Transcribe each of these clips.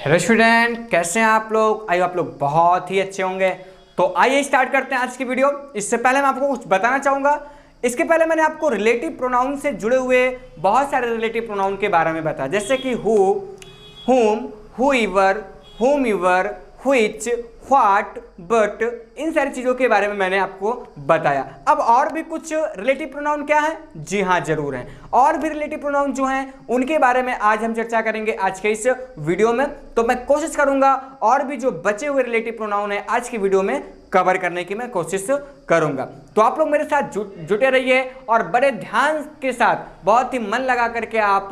Hello student, कैसे हैं आप लोग? आइए आप लोग बहुत ही अच्छे होंगे। तो आइए स्टार्ट करते हैं आज की वीडियो। इससे पहले मैं आपको कुछ बताना चाहूँगा। इसके पहले मैंने आपको रिलेटिव प्रोनाउन से जुड़े हुए बहुत सारे रिलेटिव प्रोनाउन के बारे में बताया, जैसे कि हु, हुम, हुईवर, हुमईवर, व्हिच, व्हाट, बट, इन सारी चीज़ों के बारे में मैंने आपको बताया। अब और भी कुछ रिलेटिव प्रोनाउन क्या है? जी हाँ, जरूर है। और भी रिलेटिव प्रोनाउन जो हैं उनके बारे में आज हम चर्चा करेंगे आज के इस वीडियो में। तो मैं कोशिश करूंगा और भी जो बचे हुए रिलेटिव प्रोनाउन है आज की वीडियो में कवर करने की मैं कोशिश करूंगा। तो आप लोग मेरे साथ जुटे रहिए और बड़े ध्यान के साथ, बहुत ही मन लगा करके आप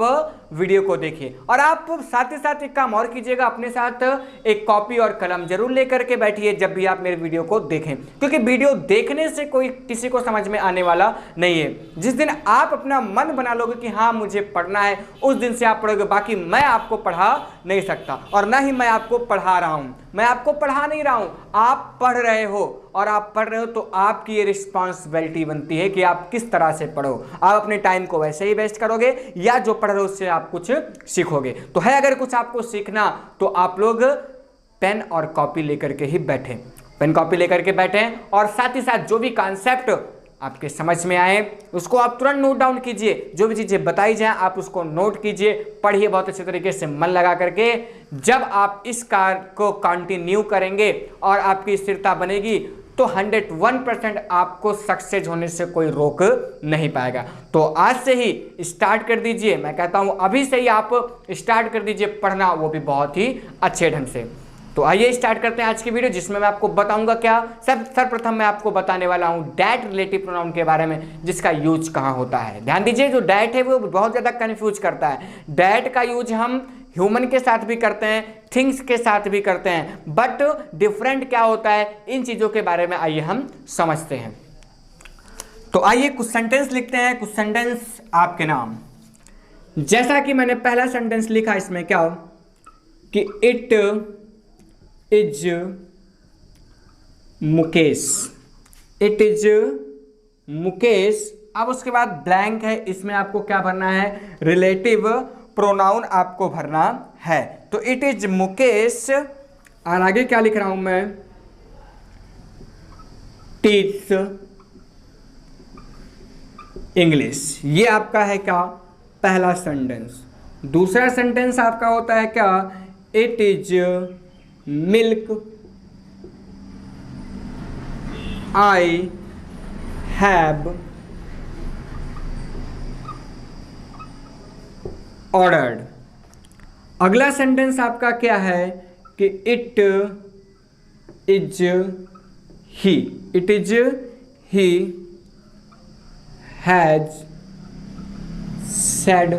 वीडियो को देखिए। और आप साथ ही साथ एक काम और कीजिएगा, अपने साथ एक कॉपी और कलम जरूर लेकर के बैठिए जब भी आप मेरे वीडियो को देखें, क्योंकि वीडियो देखने से कोई किसी को समझ में आने वाला नहीं है। जिस दिन आप अपना मन बना लोगे कि हाँ मुझे पढ़ना है, उस दिन से आप पढ़ोगे। बाकी मैं आपको पढ़ा नहीं सकता और ना ही मैं आपको पढ़ा रहा हूं। मैं आपको पढ़ा नहीं रहा हूं, आप पढ़ रहे हो। और आप पढ़ रहे हो तो आपकी ये रिस्पॉन्सिबिलिटी बनती है कि आप किस तरह से पढ़ो। आप अपने टाइम को वैसे ही वेस्ट करोगे या जो पढ़ रहे हो उससे आप कुछ सीखोगे। तो है अगर कुछ आपको सीखना तो आप लोग पेन और कॉपी लेकर के ही बैठें, पेन कॉपी लेकर के बैठें और साथ ही साथ जो भी कॉन्सेप्ट आपके समझ में आए उसको आप तुरंत नोट डाउन कीजिए। जो भी चीज़ें बताई जाएं आप उसको नोट कीजिए, पढ़िए बहुत अच्छे तरीके से मन लगा करके। जब आप इस कार्य को कंटिन्यू करेंगे और आपकी स्थिरता बनेगी तो 101% आपको सक्सेस होने से कोई रोक नहीं पाएगा। तो आज से ही स्टार्ट कर दीजिए। मैं कहता हूँ अभी से ही आप स्टार्ट कर दीजिए पढ़ना, वो भी बहुत ही अच्छे ढंग से। तो आइए स्टार्ट करते हैं आज की वीडियो, जिसमें मैं आपको बताऊंगा क्या। सर्वप्रथम मैं आपको बताने वाला हूं डैट रिलेटिव प्रोनाउन के बारे में, जिसका यूज कहां होता है। ध्यान दीजिए, जो डैट है वो बहुत ज्यादा कंफ्यूज करता है। डैट का यूज हम ह्यूमन के साथ भी करते हैं, थिंग्स के साथ भी करते हैं, बट डिफरेंट क्या होता है इन चीजों के बारे में आइए हम समझते हैं। तो आइए कुछ सेंटेंस लिखते हैं, कुछ सेंटेंस आपके नाम। जैसा कि मैंने पहला सेंटेंस लिखा, इसमें क्या हो कि it is Mukesh, it is Mukesh. अब उसके बाद ब्लैंक है, इसमें आपको क्या भरना है? रिलेटिव प्रोनाउन आपको भरना है। तो इट इज मुकेश और आगे क्या लिख रहा हूं मैं? Teach English. ये आपका है क्या? पहला सेंटेंस। दूसरा सेंटेंस आपका होता है क्या? It is milk I have ordered. अगला सेंटेंस आपका क्या है कि it is he, it is he has said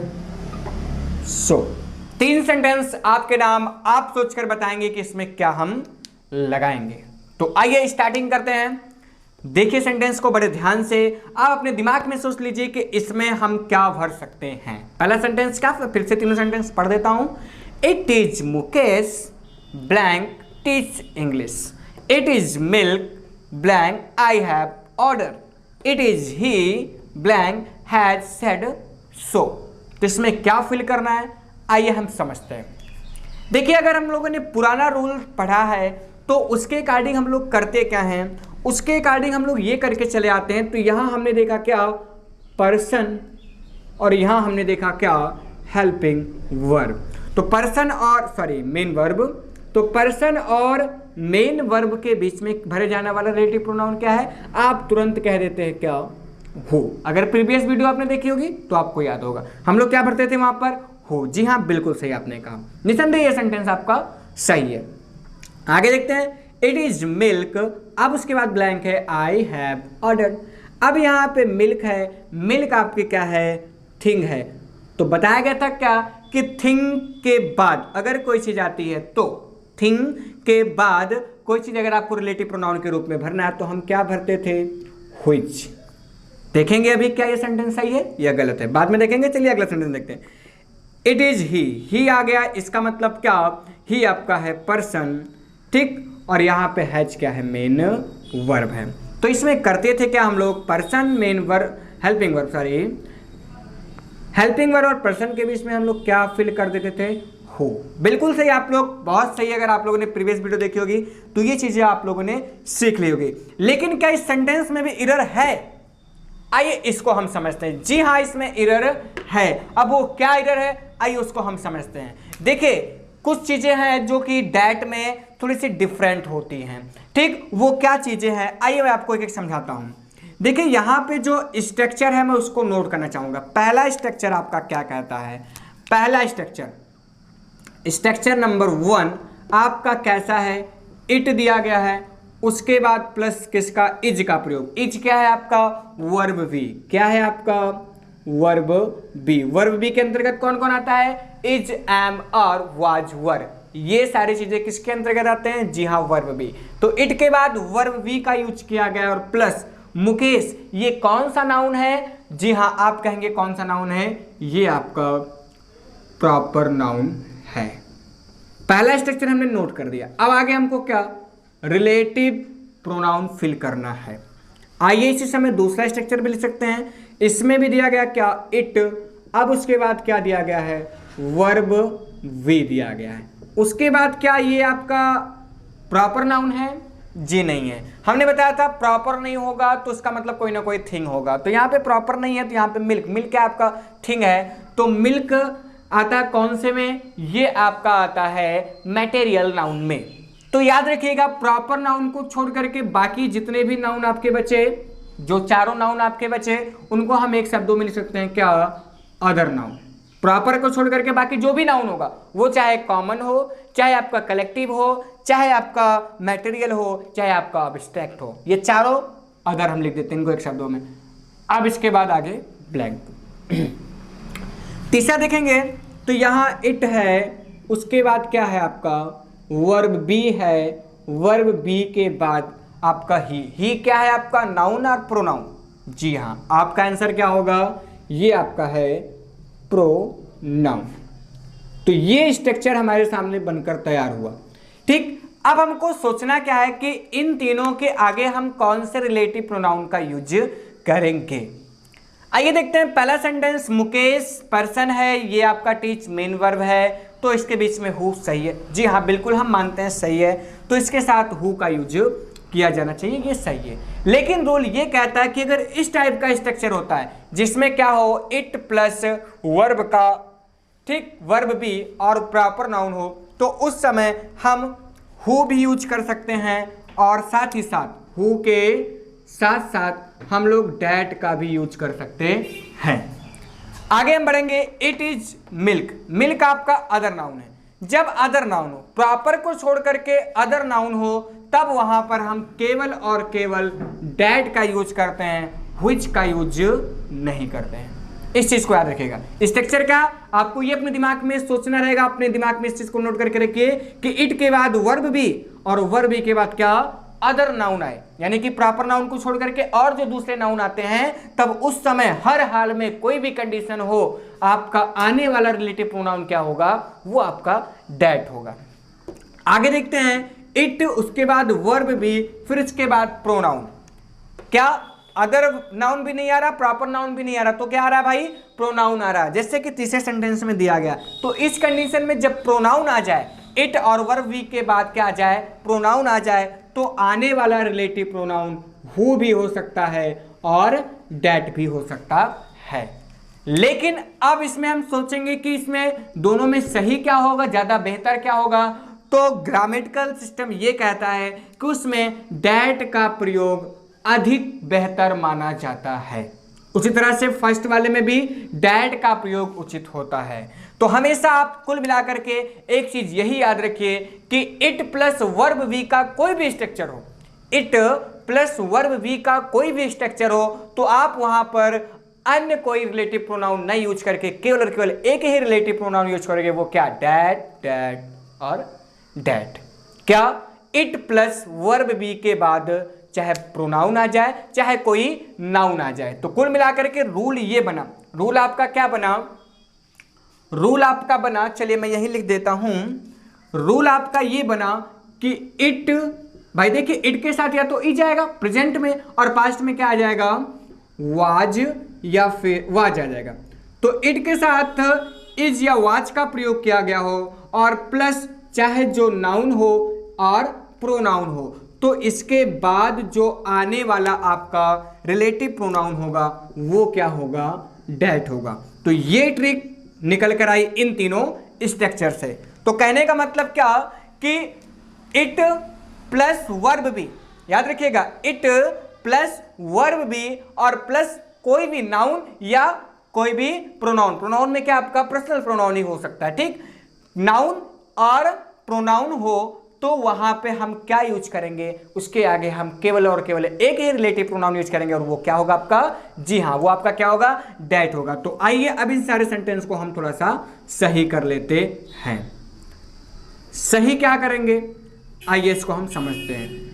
so. तीन सेंटेंस आपके नाम, आप सोचकर बताएंगे कि इसमें क्या हम लगाएंगे। तो आइए स्टार्टिंग करते हैं। देखिए सेंटेंस को बड़े ध्यान से, आप अपने दिमाग में सोच लीजिए कि इसमें हम क्या भर सकते हैं। पहला सेंटेंस क्या? फिर से तीनों सेंटेंस पढ़ देता हूं। It is Mukesh blank teach English. It is milk blank I have order. It is he blank has said so. तो इसमें क्या फिल करना है आइए हम समझते हैं। देखिए, अगर हम लोगों ने पुराना रूल पढ़ा है तो उसके अकॉर्डिंग हम लोग करते क्या हैं, उसके अकॉर्डिंग हम लोग ये करके चले आते हैं। तो यहां हमने देखा क्या? पर्सन, और यहां हमने देखा क्या? Helping verb. तो पर्सन और मेन वर्ब। तो पर्सन और मेन वर्ब के बीच में भरे जाने वाला रिलेटिव प्रोनाउन क्या है? आप तुरंत कह देते हैं क्या? हो। अगर प्रीवियस वीडियो आपने देखी होगी तो आपको याद होगा हम लोग क्या भरते थे वहां पर? हो। जी हाँ, बिल्कुल सही आपने कहा, निसंदेह ये सेंटेंस आपका सही है। आगे देखते हैं। इट इज मिल्क, अब उसके बाद ब्लैंक है आई हैव ऑर्डर्ड। अब यहाँ पे मिल्क है, मिल्क आपके क्या है? थिंग है। तो बताया गया था क्या कि थिंग के बाद अगर कोई चीज आती है, तो थिंग के बाद कोई चीज अगर आपको रिलेटिव प्रोनाउन के रूप में भरना है तो हम क्या भरते थे? व्हिच। देखेंगे अभी क्या ये सेंटेंस सही है या गलत है, बाद में देखेंगे। चलिए अगला सेंटेंस देखते हैं। इट इज ही आ गया, इसका मतलब क्या? ही आपका है पर्सन, ठीक, और यहां पे हैज क्या है? मेन वर्ब है। तो इसमें करते थे क्या हम लोग? Person main verb helping verb, helping verb और पर्सन के बीच में हम लोग क्या फिल कर देते थे? हो। बिल्कुल सही आप लोग, बहुत सही। अगर आप लोगों ने प्रीवियस वीडियो देखी होगी तो ये चीजें आप लोगों ने सीख ली होगी। लेकिन क्या इस सेंटेंस में भी एरर है? आइए इसको हम समझते हैं। जी हाँ, इसमें एरर है। अब वो क्या एरर है, आइए उसको हम समझते हैं। देखिए, कुछ चीजें हैं जो कि डैट में थोड़ी सी डिफरेंट होती हैं। ठीक, वो क्या चीजें हैं, आइए मैं आपको एक एक समझाता हूं। देखिए, यहां पे जो स्ट्रक्चर है मैं उसको नोट करना चाहूंगा। पहला स्ट्रक्चर आपका क्या कहता है? पहला स्ट्रक्चर नंबर 1 आपका कैसा है? इट दिया गया है, उसके बाद प्लस किसका? इज का प्रयोग। इज क्या है आपका? Verb B. क्या है आपका? Verb B. वर्ब बी के अंतर्गत कौन कौन आता है? इज, एम और वाज, वर। ये सारी चीजें किसके अंतर्गत आते हैं? जी हाँ, वर्ब बी। तो इट के बाद वर्ब बी का यूज किया गया और प्लस मुकेश। ये कौन सा नाउन है? जी हाँ, आप कहेंगे कौन सा नाउन है? ये आपका प्रॉपर नाउन है। पहला स्ट्रक्चर हमने नोट कर दिया। अब आगे हमको क्या? रिलेटिव प्रोनाउन फिल करना है। आइए इसी समय दूसरा स्ट्रक्चर भी लिख सकते हैं। इसमें भी दिया गया क्या? इट। अब उसके बाद क्या दिया गया है? वर्ब वी दिया गया है। उसके बाद क्या ये आपका प्रॉपर नाउन है? जी नहीं है। हमने बताया था प्रॉपर नहीं होगा तो उसका मतलब कोई ना कोई थिंग होगा। तो यहाँ पे प्रॉपर नहीं है तो यहाँ पे मिल्क। मिल्क क्या आपका? थिंग है। तो मिल्क आता है कौन से में? ये आपका आता है मटेरियल नाउन में। तो याद रखिएगा, प्रॉपर नाउन को छोड़ करके बाकी जितने भी नाउन आपके बचे, जो चारों नाउन आपके बचे, उनको हम एक शब्दों में लिख सकते हैं क्या? Other noun. प्रॉपर को छोड़ करके बाकी जो भी नाउन होगा, वो चाहे कॉमन हो, चाहे आपका कलेक्टिव हो, चाहे आपका मटेरियल हो, चाहे आपका अब्स्ट्रैक्ट हो, ये चारों अदर हम लिख देते हैं इनको एक शब्दों में। अब इसके बाद आगे ब्लैंक। तीसरा देखेंगे तो यहाँ इट है, उसके बाद क्या है आपका? वर्ब बी है। वर्ब बी के बाद आपका ही क्या है आपका? नाउन और प्रोनाउन। जी हाँ, आपका आंसर क्या होगा? ये आपका है प्रोनाउन। तो ये स्ट्रक्चर हमारे सामने बनकर तैयार हुआ। ठीक, अब हमको सोचना क्या है कि इन तीनों के आगे हम कौन से रिलेटिव प्रोनाउन का यूज करेंगे। आइए देखते हैं। पहला सेंटेंस, मुकेश पर्सन है, ये आपका टीच मेन वर्ब है, तो इसके बीच में हु सही है। जी हाँ, बिल्कुल हम मानते हैं सही है, तो इसके साथ हु का यूज किया जाना चाहिए, ये सही है। लेकिन रूल ये कहता है कि अगर इस टाइप का स्ट्रक्चर होता है जिसमें क्या हो? इट प्लस वर्ब का, ठीक, वर्ब भी और प्रॉपर नाउन हो, तो उस समय हम हु भी यूज कर सकते हैं और साथ ही साथ हु के साथ साथ हम लोग डैट का भी यूज कर सकते हैं। आगे हम बढ़ेंगे। It is milk. मिल्क आपका अदर नाउन है। जब अदर नाउन हो, प्रॉपर को छोड़ करके अदर नाउन हो, तब वहां पर हम केवल और केवल डैट का यूज करते हैं, व्हिच का यूज नहीं करते हैं। इस चीज को याद रखिएगा। स्ट्रक्चर का आपको ये अपने दिमाग में सोचना रहेगा, अपने दिमाग में इस चीज को नोट करके रखिए कि इट के बाद वर्ब भी और वर्ब भी के बाद क्या? अदर नाउन आए, यानी कि प्रॉपर नाउन को छोड़ करके और जो दूसरे नाउन आते हैं, तब उस समय हर हाल में कोई भी कंडीशन हो, आपका आने वाला रिलेटिव प्रोनाउन क्या होगा? वो आपका डैट होगा। आगे देखते हैं। इट, उसके बाद वर्ब भी, फिर इसके बाद प्रोनाउन। क्या अदर नाउन भी नहीं आ रहा, प्रॉपर नाउन भी नहीं आ रहा, तो क्या आ रहा है भाई? प्रोनाउन आ रहा है। जैसे कि तीसरे सेंटेंस में दिया गया, तो इस कंडीशन में जब प्रोनाउन आ जाए, इट और वर्ब वी के बाद क्या आ जाए? प्रोनाउन आ जाए, तो आने वाला रिलेटिव प्रोनाउन हु भी हो सकता है और डैट भी हो सकता है। लेकिन अब इसमें हम सोचेंगे कि इसमें दोनों में सही क्या होगा, ज्यादा बेहतर क्या होगा। तो ग्रामेटिकल सिस्टम ये कहता है कि उसमें डैट का प्रयोग अधिक बेहतर माना जाता है। उसी तरह से फर्स्ट वाले में भी डैट का प्रयोग उचित होता है। तो हमेशा आप कुल मिलाकर के एक चीज यही याद रखिए कि इट प्लस वर्ब वी का कोई भी स्ट्रक्चर हो, इट प्लस वर्ब वी का कोई भी स्ट्रक्चर हो, तो आप वहां पर अन्य कोई रिलेटिव प्रोनाउन नहीं यूज करके केवल और केवल एक ही रिलेटिव प्रोनाउन यूज करेंगे। वो क्या? डैट, डैट और डैट। क्या? इट प्लस वर्ब बी के बाद चाहे प्रोनाउन आ जाए, चाहे कोई नाउन आ जाए। तो कुल मिलाकर के रूल ये बना। रूल आपका क्या बना? रूल आपका बना, चलिए मैं यही लिख देता हूं। रूल आपका ये बना कि इट, भाई देखिए, इट के साथ या तो इज आएगा प्रेजेंट में, और पास्ट में क्या आ जाएगा? वाज या फिर वाज आ जाएगा। तो इट के साथ इज या वाच का प्रयोग किया गया हो और प्लस चाहे जो नाउन हो और प्रोनाउन हो, तो इसके बाद जो आने वाला आपका रिलेटिव प्रोनाउन होगा वो क्या होगा, डेट होगा। तो ये ट्रिक निकल कर आई इन तीनों स्ट्रक्चर से। तो कहने का मतलब क्या कि इट प्लस वर्ब भी, याद रखिएगा, इट प्लस वर्ब भी और प्लस कोई भी नाउन या कोई भी प्रोनाउन। प्रोनाउन में क्या आपका पर्सनल प्रोनाउन ही हो सकता है, ठीक। नाउन और प्रोनाउन हो तो वहां पे हम क्या यूज करेंगे, उसके आगे हम केवल और केवल एक ही रिलेटिव प्रोनाउन यूज करेंगे और वो क्या होगा आपका, जी हाँ, वो आपका क्या होगा, डेट होगा। तो आइए अब इन सारे सेंटेंस को हम थोड़ा सा सही कर लेते हैं। सही क्या करेंगे, आइए इसको हम समझते हैं।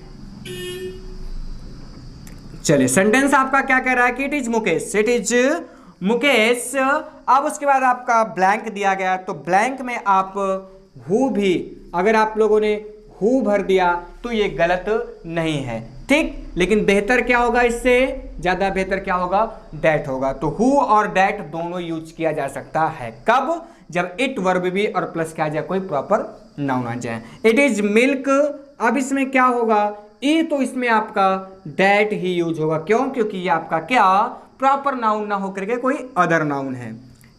चलिए, सेंटेंस आपका क्या कह रहा है कि it is Mukesh, it is Mukesh. अब उसके बाद आपका ब्लैंक दिया गया, तो ब्लैंक में आप हु भी, अगर आप लोगों ने हु भर दिया तो ये गलत नहीं है, ठीक। लेकिन बेहतर क्या होगा, इससे ज्यादा बेहतर क्या होगा, डेट होगा। तो हु और डेट दोनों यूज किया जा सकता है, कब, जब इट वर्ब भी और प्लस क्या आ जाए, कोई प्रॉपर नाउन आ जाए। इट इज मिल्क, अब इसमें क्या होगा, ई, तो इसमें आपका डेट ही यूज होगा, क्यों, क्योंकि ये आपका क्या प्रॉपर नाउन ना होकर के कोई अदर नाउन है,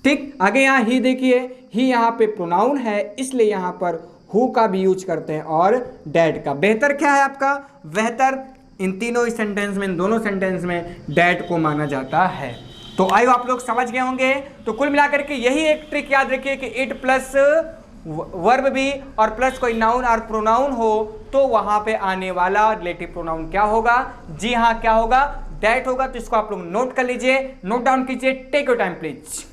ठीक। आगे यहाँ ही देखिए, ही यहाँ पे प्रोनाउन है, इसलिए यहाँ पर हु का भी यूज करते हैं और डेट का। बेहतर क्या है आपका, बेहतर इन तीनों सेंटेंस में, इन दोनों सेंटेंस में डेट को माना जाता है। तो आइए आप लोग समझ गए होंगे। तो कुल मिलाकर के यही एक ट्रिक याद रखिए कि इट प्लस वर्ब भी और प्लस कोई नाउन और प्रोनाउन हो तो वहां पे आने वाला रिलेटिव प्रोनाउन क्या होगा, जी हाँ, क्या होगा, डेट होगा। तो इसको आप लोग नोट कर लीजिए, नोट डाउन कीजिए, टेक योर टाइम प्लीज।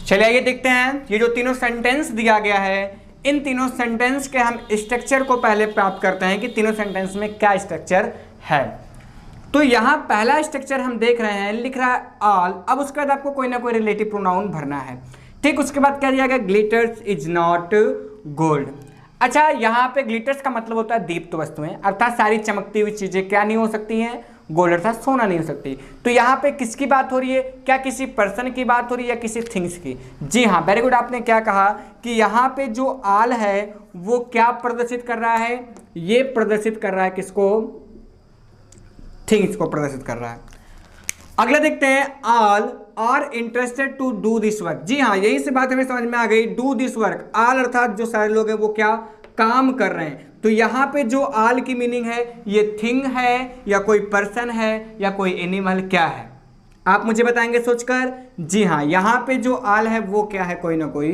चलिए आइए देखते हैं, ये जो तीनों सेंटेंस दिया गया है, इन तीनों सेंटेंस के हम स्ट्रक्चर को पहले प्राप्त करते हैं कि तीनों सेंटेंस में क्या स्ट्रक्चर है। तो यहाँ पहला स्ट्रक्चर हम देख रहे हैं, लिख रहा है ऑल। अब उसके बाद आपको कोई ना कोई रिलेटिव प्रोनाउन भरना है, ठीक। उसके बाद क्या दिया गया, ग्लिटर्स इज नॉट गोल्ड। अच्छा, यहाँ पे ग्लिटर्स का मतलब होता है दीप्त वस्तुएं, अर्थात सारी चमकती हुई चीजें क्या नहीं हो सकती हैं, गोल्ड अर्थात सोना नहीं हो सकती। तो यहाँ पे किसकी बात हो रही है, क्या किसी पर्सन की बात हो रही है या किसी थिंग्स की, जी हाँ, वेरी गुड। आपने क्या कहा कि यहाँ पे जो आल है वो क्या प्रदर्शित कर रहा है, ये प्रदर्शित कर रहा है किसको, थिंग्स को प्रदर्शित कर रहा है। अगला देखते हैं, all are interested to do this work. जी हाँ, यही से बात हमें समझ में आ गई, डू दिस वर्क। ऑल अर्थात जो सारे लोग हैं वो क्या काम कर रहे हैं। तो यहाँ पे जो ऑल की मीनिंग है, ये थिंग है या कोई पर्सन है या कोई एनिमल, क्या है, आप मुझे बताएंगे सोचकर। जी हाँ, यहाँ पे जो ऑल है वो क्या है, कोई ना कोई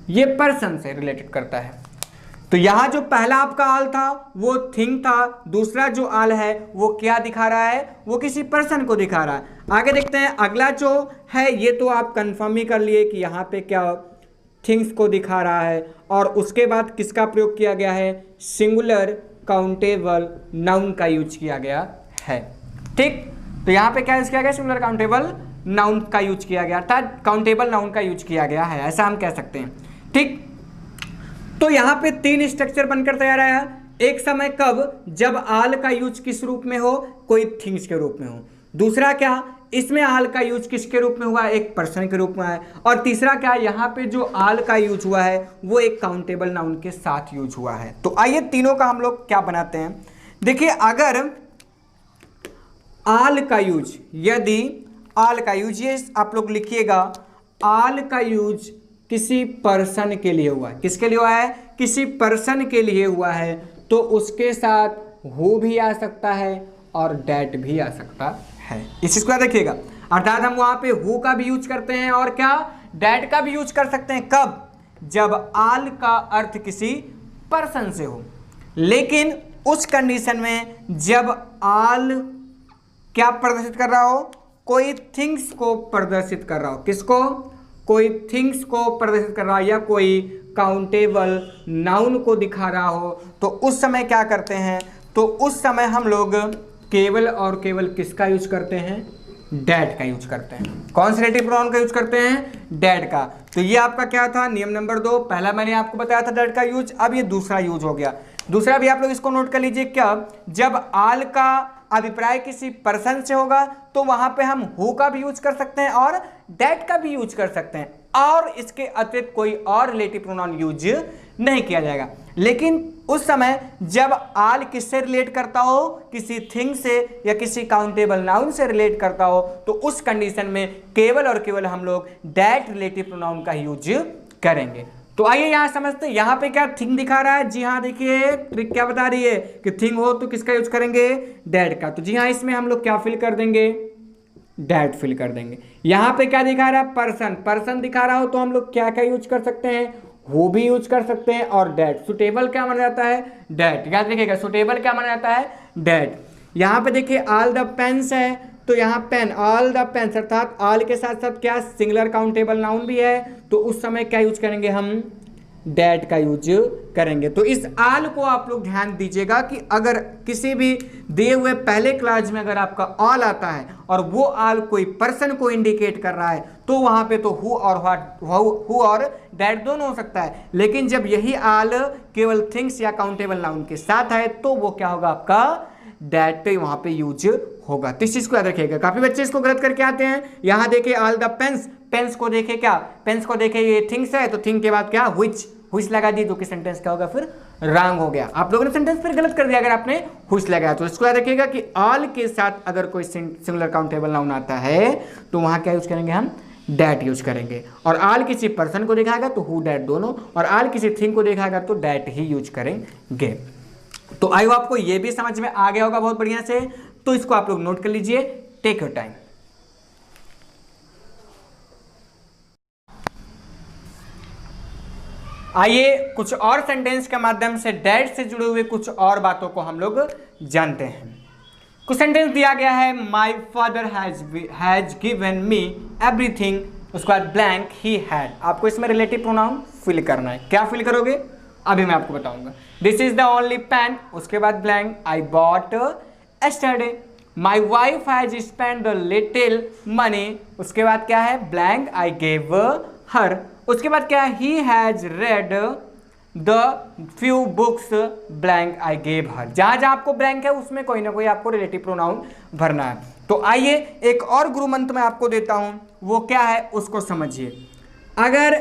ये पर्सन से रिलेटेड करता है। तो यहाँ जो पहला आपका ऑल था वो थिंग था, दूसरा जो ऑल है वो क्या दिखा रहा है, वो किसी पर्सन को दिखा रहा है। आगे देखते हैं, अगला जो है ये तो आप कंफर्म ही कर लिए कि यहाँ पे क्या थिंग्स को दिखा रहा है, और उसके बाद किसका प्रयोग किया गया है, सिंगुलर काउंटेबल नाउन का यूज किया गया है, ठीक। तो यहाँ पे क्या यूज किया गया, सिंगुलर काउंटेबल नाउन का यूज किया गया, अर्थात काउंटेबल नाउन का यूज किया गया है, ऐसा हम कह सकते हैं, ठीक। तो यहाँ पे तीन स्ट्रक्चर बनकर तैयार आया। एक समय कब, जब आल का यूज किस रूप में हो, कोई थिंग्स के रूप में हो। दूसरा क्या, इसमें आल का यूज किसके रूप में हुआ, एक पर्सन के रूप में है। और तीसरा क्या, यहाँ पे जो आल का यूज हुआ है वो एक काउंटेबल नाउन के साथ यूज हुआ है। तो आइए तीनों का हम लोग क्या बनाते हैं। देखिए, अगर आल का यूज, यदि आल का यूज, ये आप लोग लिखिएगा, आल का यूज किसी पर्सन के लिए हुआ है, किसके लिए हुआ है, किसी पर्सन के लिए हुआ है, तो उसके साथ हु भी आ सकता है और डेट भी आ सकता है। इस चीज को याद रखिएगा, अर्थात हम वहां पे हु का भी यूज करते हैं और क्या, डेट का भी यूज कर सकते हैं। कब, जब आल का अर्थ किसी पर्सन से हो, लेकिन उस कंडीशन में जब आल क्या प्रदर्शित कर रहा हो, कोई थिंग्स को प्रदर्शित कर रहा हो, किसको, कोई थिंग्स को प्रदर्शित कर रहा हो या कोई काउंटेबल नाउन को दिखा रहा हो, तो उस समय क्या करते हैं, तो उस समय हम लोग केवल और केवल किसका यूज करते हैं, डेट का यूज करते हैं। कौन से रिलेटिव प्रोनाउन का यूज करते हैं, डेट का। तो ये आपका क्या था, नियम नंबर 2। पहला मैंने आपको बताया था डेट का यूज, अब ये दूसरा यूज हो गया। दूसरा भी आप लोग इसको नोट कर लीजिए, क्या, जब आल का अभिप्राय किसी पर्सन से होगा तो वहां पे हम हु का भी यूज कर सकते हैं और दैट का भी यूज कर सकते हैं, और इसके अतिरिक्त कोई और रिलेटिव प्रोनाउन यूज नहीं किया जाएगा। लेकिन उस समय जब आल किससे रिलेट करता हो, किसी थिंग से या किसी काउंटेबल नाउन से रिलेट करता हो, तो उस कंडीशन में केवल और केवल हम लोग दैट रिलेटिव प्रोनाउन का यूज करेंगे। तो आइए यहां समझते हैं, यहां पे क्या थिंग दिखा रहा है। जी हाँ, देखिए ट्रिक क्या बता रही है कि थिंग हो तो किसका यूज करेंगे, दैट का। तो जी हाँ, इसमें हम लोग क्या फिल कर देंगे, दैट फिल कर देंगे। यहां पे क्या दिखा रहा है, पर्सन, पर्सन दिखा रहा हो तो हम लोग क्या क्या यूज कर सकते हैं, हु भी यूज कर सकते हैं और दैट। सुटेबल क्या माना जाता है, दैट। याद रखिएगा, सुटेबल क्या माना जाता है, दैट। यहां पे देखिए ऑल द पेन्स है, तो यहाँ पेन, ऑल द पेन्स, अर्थात ऑल के साथ साथ क्या सिंगुलर काउंटेबल नाउन भी है, तो उस समय क्या यूज करेंगे हम, दैट का यूज करेंगे। तो इस आल को आप लोग ध्यान दीजिएगा कि अगर किसी भी दिए हुए पहले क्लास में अगर आपका ऑल आता है और वो ऑल कोई पर्सन को इंडिकेट कर रहा है तो वहां पे तो हु और व्हाट, हु और दैट दोनों हो सकता है। लेकिन जब यही ऑल केवल थिंग्स या काउंटेबल नाउन के साथ है तो वो क्या होगा, आपका दैट वहां पे यूज होगा। तो इस चीज को याद रखिएगा। काफी बच्चे इसको गलत करके आते हैं। यहां देखिए ऑल द पेन्स, पेन्स को देखे क्या, पेन्स को देखे ये थिंग्स है तो थिंग के बाद क्या हुइच लगा दी, तो कि सेंटेंस क्या होगा, फिर रॉन्ग हो गया। आप लोगों ने सेंटेंस फिर गलत कर दिया अगर आपने हुइच लगाया। तो इसको याद रखिएगा कि ऑल के साथ अगर कोई सिंगुलर काउंटेबल नाउन आता है तो वहां क्या यूज करेंगे, हम दैट यूज करेंगे। और ऑल किसी पर्सन को दिखाएगा तो हु दैट दोनों, और ऑल किसी थिंग को दिखाएगा तो दैट ही यूज करेंगे। तो आई होप आपको ये भी समझ में आ गया होगा बहुत बढ़िया से। तो इसको आप लोग नोट कर लीजिए, टेक योर टाइम। आइए कुछ और सेंटेंस के माध्यम से दैट से जुड़े हुए कुछ और बातों को हम लोग जानते हैं। कुछ सेंटेंस दिया गया है, my father has given me everything, उसके बाद ब्लैंक ही हैड। आपको इसमें रिलेटिव प्रोनाउन फिल करना है। क्या फिल करोगे अभी मैं आपको बताऊंगा। This is the only pen, उसके बाद blank I bought yesterday. My wife has spend the little money, उसके बाद क्या है, ब्लैंक आई गेव हर। उसके बाद क्या है, he has read the few books, blank I gave her. जहां जहां आपको ब्लैंक है उसमें कोई ना कोई आपको रिलेटिव प्रोनाउन भरना है। तो आइए एक और गुरु मंत्र मैं आपको देता हूं, वो क्या है उसको समझिए। अगर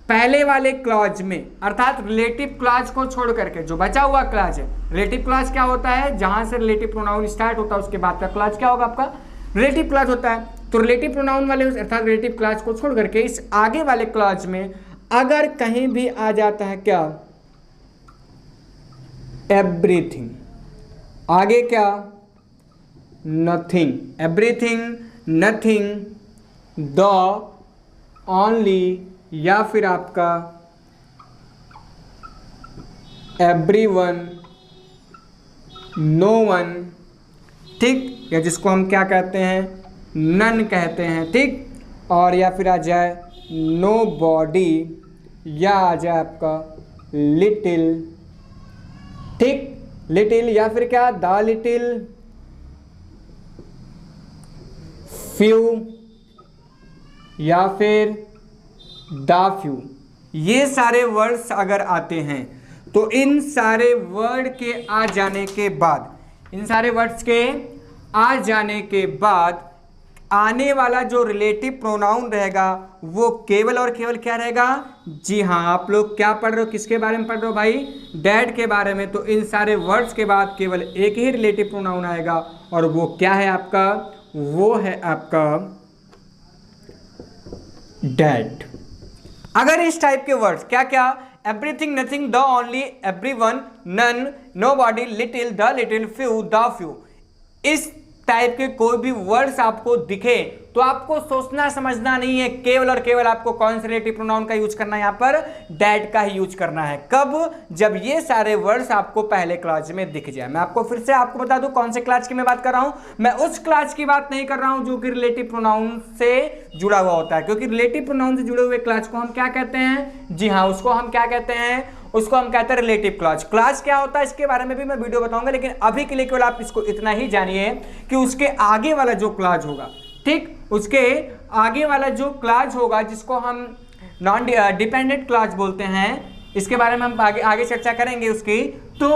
पहले वाले क्लॉज में, अर्थात रिलेटिव क्लॉज को छोड़ करके जो बचा हुआ क्लॉज है, रिलेटिव क्लॉज क्या होता है, जहां से रिलेटिव प्रोनाउन स्टार्ट होता है उसके बाद का क्लॉज क्या होगा, आपका रिलेटिव क्लॉज होता है। तो रिलेटिव प्रोनाउन वाले अर्थात रिलेटिव क्लॉज को छोड़ करके इस आगे वाले क्लॉज में अगर कहीं भी आ जाता है क्या, एवरीथिंग, आगे क्या, nothing, everything, nothing, the, only, या फिर आपका एवरीवन, नो वन, ठीक, या जिसको हम क्या कहते हैं, नन कहते हैं, ठीक। और या फिर आ जाए नो बॉडी, या आ जाए आपका लिटिल, ठीक, लिटिल, या फिर क्या, द लिटिल, फ्यू, या फिर द फ्यू। ये सारे वर्ड्स अगर आते हैं तो इन सारे वर्ड के आ जाने के बाद, इन सारे वर्ड्स के आ जाने के बाद आने वाला जो रिलेटिव प्रोनाउन रहेगा वो केवल और केवल क्या रहेगा, जी हाँ, आप लोग क्या पढ़ रहे हो, किसके बारे में पढ़ रहे हो भाई, डैड के बारे में। तो इन सारे वर्ड्स के बाद केवल एक ही रिलेटिव प्रोनाउन आएगा और वो क्या है आपका, वो है आपका डैड। अगर इस टाइप के वर्ड्स क्या क्या, everything, nothing, the only, everyone, none, nobody, little, the little, few, the few, इस टाइप के कोई भी वर्ड्स आपको दिखे तो आपको सोचना समझना नहीं है, केवल और केवल आपको कौन से रिलेटिव प्रोनाउन का यूज करना है, यहाँ पर डैड का ही यूज करना है। कब, जब ये सारे वर्ड्स आपको पहले क्लास में दिख जाए। मैं आपको फिर से आपको बता दूं कौन से क्लास की मैं बात कर रहा हूं, मैं उस क्लास की बात नहीं कर रहा हूं जो कि रिलेटिव प्रोनाउन से जुड़ा हुआ होता है, क्योंकि रिलेटिव प्रोनाउन से जुड़े हुए क्लास को हम क्या कहते हैं, जी हाँ, उसको हम क्या कहते हैं, उसको हम कहते हैं रिलेटिव क्लॉज। क्लॉज क्या होता है इसके बारे में भी मैं वीडियो बताऊंगा, लेकिन अभी के लिए केवल आप इसको इतना ही जानिए कि उसके आगे वाला जो क्लॉज होगा, ठीक, उसके आगे वाला जो क्लॉज होगा जिसको हम नॉन डिपेंडेंट क्लॉज बोलते हैं, इसके बारे में हम आगे चर्चा करेंगे उसकी। तो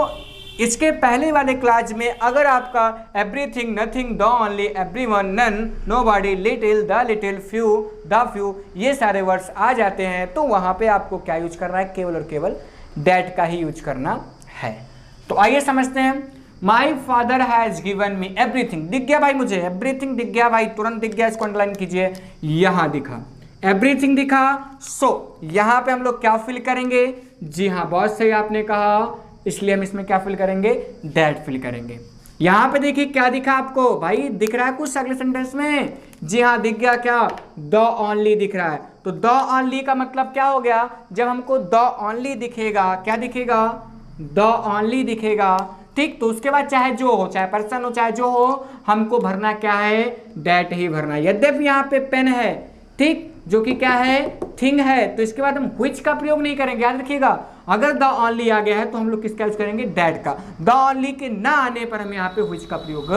इसके पहले वाले क्लास में अगर आपका everything, nothing, the only, everyone, none, nobody, little, the little, few, the few, ये सारे वर्ड्स आ जाते हैं तो वहां पे आपको क्या यूज करना है, केवल और केवल दैट का ही यूज करना है। तो आइए समझते हैं। My father has given me everything, दिख गया भाई मुझे, एवरीथिंग दिख गया भाई, तुरंत दिख गया, इसको अंडरलाइन कीजिए, यहां दिखा, एवरीथिंग दिखा। सो यहां पे हम लोग क्या फिल करेंगे, जी हाँ बहुत सही आपने कहा, इसलिए हम इसमें क्या फिल करेंगे, दैट फिल करेंगे। यहां पे देखिए क्या दिखा आपको भाई, दिख रहा है कुछ अगले सेंटेंस में, जी हाँ दिख गया, क्या, द ओनली दिख रहा है। तो द ओनली का मतलब क्या हो गया, जब हमको द ओनली दिखेगा, क्या दिखेगा, द ओनली दिखेगा, ठीक। तो उसके बाद चाहे जो हो, चाहे पर्सन हो चाहे जो हो, हमको भरना क्या है, दैट ही भरना। यद्यपि यहाँ पे पेन है, ठीक, जो कि क्या है, थिंग है, तो इसके बाद हम व्हिच का प्रयोग नहीं करेंगे, याद रखिएगा। अगर द ओनली आ गया है तो हम लोग किसका यूज करेंगे, दैट का। द ओनली के ना आने पर हम यहाँ पे व्हिच का प्रयोग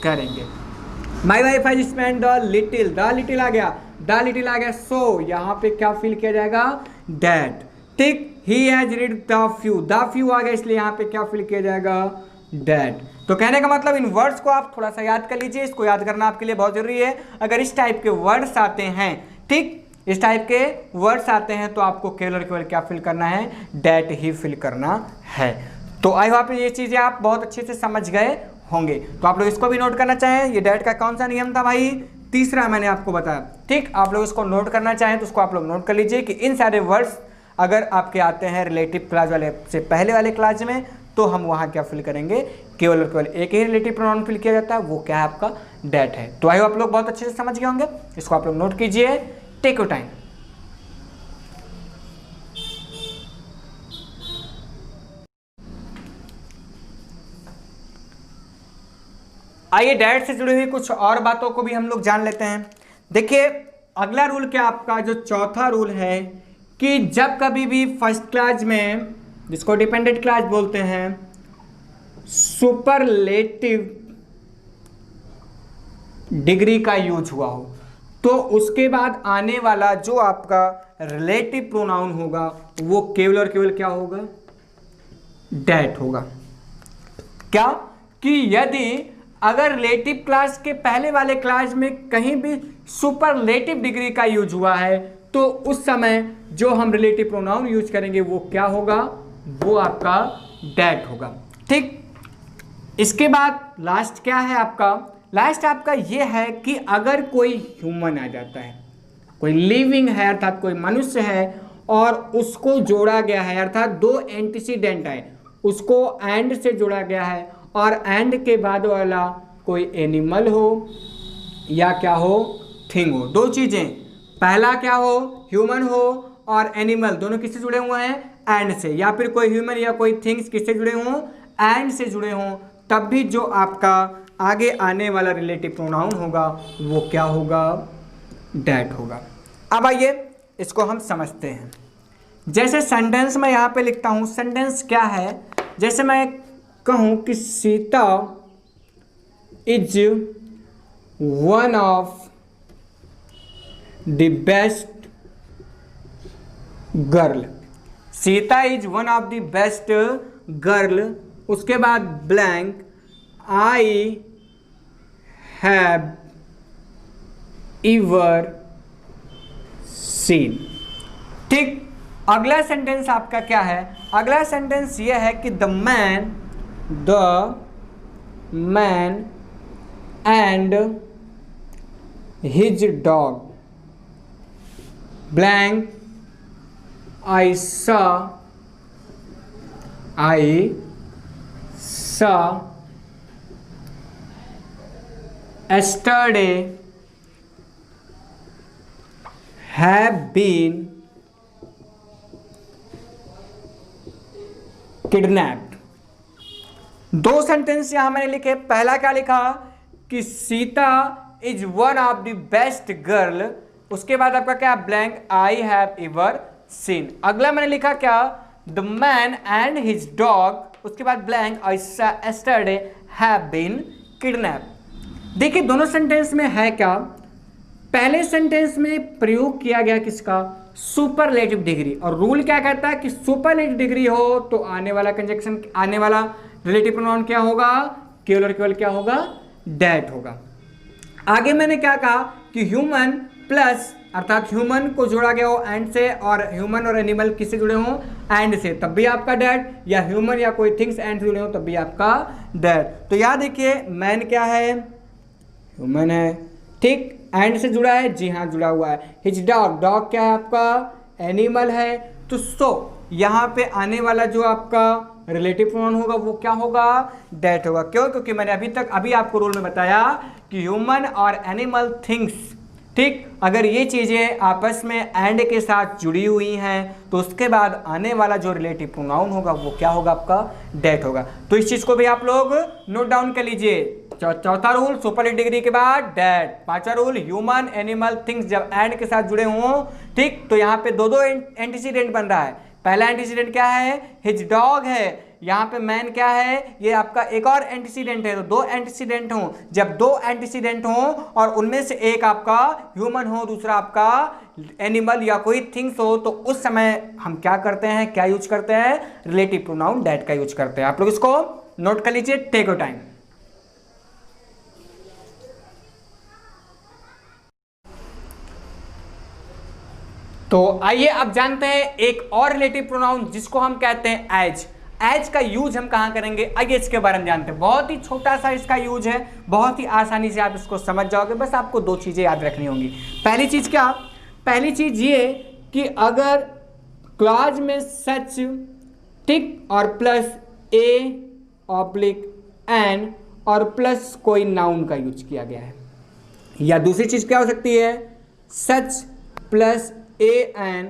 करेंगे। माई wife has spent the little आ गया, द लिटिल आ गया, सो यहाँ पे क्या फिल किया जाएगा, दैट, ठीक। He has read the few आ गया, इसलिए यहाँ पे क्या फिल किया जाएगा, दैट। तो कहने का मतलब इन वर्ड्स को आप थोड़ा सा याद कर लीजिए, इसको याद करना आपके लिए बहुत जरूरी है। अगर इस टाइप के वर्ड्स आते हैं, ठीक, इस टाइप के वर्ड्स आते हैं तो आपको केवल और केवल क्या फिल करना है, दैट ही फिल करना है। तो आई होप ये चीजें आप बहुत अच्छे से समझ गए होंगे। तो आप लोग इसको भी नोट करना चाहें, ये दैट का कौन सा नियम था भाई, तीसरा मैंने आपको बताया, ठीक। आप लोग इसको नोट करना चाहें तो उसको आप लोग नोट कर लीजिए कि इन सारे वर्ड्स अगर आपके आते हैं रिलेटिव क्लास वाले से पहले वाले क्लास में, तो हम वहाँ क्या फिल करेंगे, केवल और केवल एक ही रिलेटिव प्रोनाउन फिल किया जाता है, वो क्या है आपका, दैट है। तो आई होप आप लोग बहुत अच्छे से समझ गए होंगे, इसको आप लोग नोट कीजिए, टेक योर टाइम। आइए दैट से जुड़ी हुई कुछ और बातों को भी हम लोग जान लेते हैं। देखिए अगला रूल क्या आपका, जो चौथा रूल है कि जब कभी भी फर्स्ट क्लास में, जिसको डिपेंडेंट क्लास बोलते हैं, सुपरलेटिव डिग्री का यूज हुआ हो, तो उसके बाद आने वाला जो आपका रिलेटिव प्रोनाउन होगा वो केवल और केवल क्या होगा, दैट होगा। क्या कि यदि अगर रिलेटिव क्लास के पहले वाले क्लास में कहीं भी सुपरलेटिव डिग्री का यूज हुआ है तो उस समय जो हम रिलेटिव प्रोनाउन यूज करेंगे वो क्या होगा, वो आपका दैट होगा, ठीक। इसके बाद लास्ट क्या है आपका, लास्ट आपका ये है कि अगर कोई ह्यूमन आ जाता है, कोई लिविंग है अर्थात कोई मनुष्य है और उसको जोड़ा गया है, अर्थात दो एंटीसीडेंट है, उसको एंड से जोड़ा गया है और एंड के बाद वाला कोई एनिमल हो या क्या हो, थिंग हो, दो चीजें, पहला क्या हो, ह्यूमन हो और एनिमल, दोनों किससे जुड़े हुए हैं, एंड से, या फिर कोई ह्यूमन या कोई थिंग्स किससे जुड़े हों, एंड से जुड़े हों, तब भी जो आपका आगे आने वाला रिलेटिव प्रोनाउन होगा वो क्या होगा, दैट होगा। अब आइए इसको हम समझते हैं। जैसे सेंटेंस में यहाँ पे लिखता हूँ, सेंटेंस क्या है, जैसे मैं कहूँ कि Sita is one of the best girl, Sita is one of the best girl, उसके बाद blank, I have ever scene, ठीक। अगला सेंटेंस आपका क्या है, अगला सेंटेंस यह है कि the man and his dog, blank, I saw yesterday have been kidnapped। दो सेंटेंस यहां मैंने लिखे, पहला क्या लिखा कि Sita is one of the best girl, उसके बाद आपका क्या, blank, I have ever seen. अगला मैंने लिखा क्या, the man and his dog, उसके बाद blank, I saw yesterday have been kidnap. देखिए दोनों सेंटेंस में है क्या, पहले सेंटेंस में प्रयोग किया गया किसका, सुपरलेटिव डिग्री, और रूल क्या कहता है कि सुपरलेटिव डिग्री हो तो आने वाला कंजक्शन, आने वाला रिलेटिव प्रोनाउन क्या होगा, केवल और केवल क्या होगा, दैट होगा। आगे मैंने क्या कहा कि ह्यूमन प्लस अर्थात ह्यूमन को जोड़ा गया हो एंड से, और ह्यूमन और एनिमल किससे जुड़े हो, एंड से, तब भी आपका डैट, या ह्यूमन या कोई थिंग्स एंड से जुड़े हो तब भी आपका डैट। तो याद देखिए मैन क्या है, ह्यूमन है, ठीक, एंड से जुड़ा है, जी हाँ जुड़ा हुआ है। हिज डॉग, डॉग क्या है आपका, एनिमल है। तो यहाँ पे आने वाला जो आपका रिलेटिव प्रोनाउन होगा वो क्या होगा, दैट होगा। क्यों, क्योंकि मैंने अभी आपको रूल में बताया कि ह्यूमन और एनिमल थिंग्स, ठीक, अगर ये चीजें आपस में एंड के साथ जुड़ी हुई हैं तो उसके बाद आने वाला जो रिलेटिव प्रोनाउन होगा वो क्या होगा, आपका दैट होगा। तो इस चीज को भी आप लोग नोट डाउन कर लीजिए। चौथा रूल सुपरलेटिव डिग्री के बाद दैट, पांचवा रूल ह्यूमन एनिमल थिंग्स जब एंड के साथ जुड़े हों, ठीक, तो यहाँ पे दो एंटीसीडेंट बन रहा है। पहला एंटीसीडेंट क्या है, हिज डॉग है, यहाँ पे मैन क्या है, ये आपका एक और एंटीसीडेंट है। तो दो एंटीसीडेंट हो, जब दो एंटीसीडेंट हो और उनमें से एक आपका ह्यूमन हो, दूसरा आपका एनिमल या कोई थिंग्स हो, तो उस समय हम क्या करते हैं, क्या यूज करते हैं, रिलेटिव प्रोनाउन दैट का यूज करते हैं। आप लोग इसको नोट कर लीजिए, टेक योर टाइम। तो आइए अब जानते हैं एक और रिलेटिव प्रोनाउन जिसको हम कहते हैं एज। एज का यूज हम कहां करेंगे, आइए इसके बारे में जानते हैं। बहुत ही छोटा सा इसका यूज है, बहुत ही आसानी से आप इसको समझ जाओगे। बस आपको दो चीजें याद रखनी होंगी। पहली चीज क्या, पहली चीज ये कि अगर क्लॉज में सच, टिक और प्लस ए ऑब्लिक एन और प्लस कोई नाउन का यूज किया गया है, या दूसरी चीज क्या हो सकती है, सच प्लस ए एन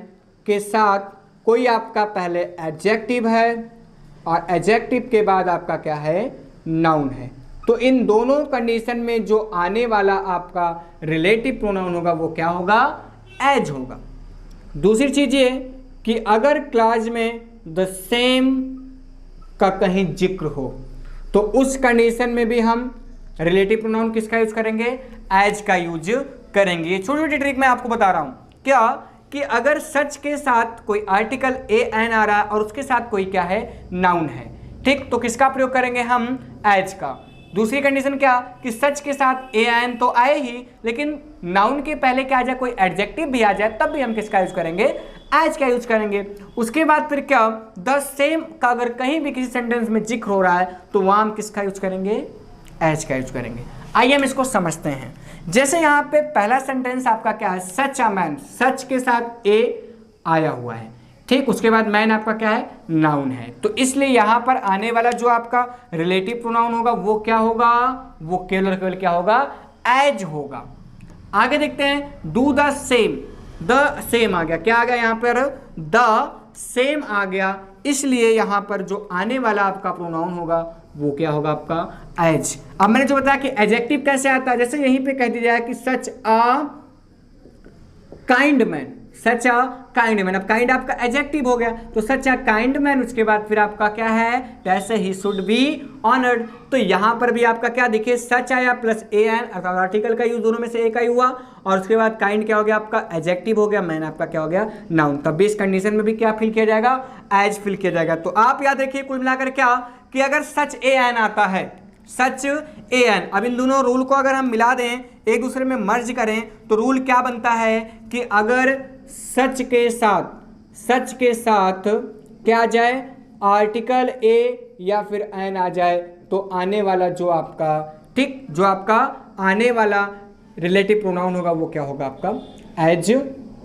के साथ कोई आपका पहले एडजेक्टिव है और एडजेक्टिव के बाद आपका क्या है, नाउन है। तो इन दोनों कंडीशन में जो आने वाला आपका रिलेटिव प्रोनाउन होगा वो क्या होगा, एज होगा। दूसरी चीज ये कि अगर क्लॉज में द सेम का कहीं जिक्र हो तो उस कंडीशन में भी हम रिलेटिव प्रोनाउन किसका यूज करेंगे, एज का यूज करेंगे। ये छोटी छोटी ट्रिक मैं आपको बता रहा हूं, क्या कि अगर सच के साथ कोई आर्टिकल ए एन आ रहा है और उसके साथ कोई क्या है, नाउन है, ठीक, तो किसका प्रयोग करेंगे हम, एज का। दूसरी कंडीशन क्या कि सच के साथ ए एन तो आए ही, लेकिन नाउन के पहले क्या आ जाए, कोई एडजेक्टिव भी आ जाए, तब भी हम किसका यूज करेंगे, एज का यूज करेंगे। उसके बाद फिर क्या, द सेम का अगर कहीं भी किसी सेंटेंस में जिक्र हो रहा है तो वहां हम किसका यूज करेंगे, एज का यूज करेंगे। आइए हम इसको समझते हैं। जैसे यहाँ पे पहला सेंटेंस आपका क्या है, सच अ मैन, सच के साथ ए आया हुआ है, ठीक, उसके बाद मैन आपका क्या है, नाउन है। तो इसलिए यहाँ पर आने वाला जो आपका रिलेटिव प्रोनाउन होगा वो क्या होगा, वो केवल केवल क्या होगा, एज होगा। आगे देखते हैं, do the same, the same आ गया, क्या आ गया यहाँ पर, द सेम आ गया, इसलिए यहाँ पर जो आने वाला आपका प्रोनाउन होगा वो क्या होगा, आपका एज। अब मैंने जो बताया कि एडजेक्टिव कैसे आता है, जैसे यहीं पे कह दिया जाए कि such a kind man, such a kind man, अब काइंड आपका एडजेक्टिव हो गया, तो सच अ काइंड मैन, उसके बाद फिर आपका क्या है, जैसे ही शुड बी ऑनर्ड। तो यहां पर भी आपका क्या देखिए, सच आया प्लस ए एन अर्थात आर्टिकल का यूज, दोनों में से एक ही हुआ, और उसके बाद काइंड क्या हो गया, आपका एडजेक्टिव हो गया, मैन आपका क्या हो गया, नाउन। तब भी इस कंडीशन में भी क्या फिल किया जाएगा, एज फिल किया जाएगा। तो आप याद रखिए कुल मिलाकर क्या कि अगर सच ए एन आता है, सच ए एन, अब इन दोनों रूल को अगर हम मिला दें, एक दूसरे में मर्ज करें, तो रूल क्या बनता है कि अगर सच के साथ क्या आ जाए, आर्टिकल ए या फिर एन आ जाए, तो आने वाला जो आपका, ठीक, जो आपका आने वाला रिलेटिव प्रोनाउन होगा वो क्या होगा, आपका एज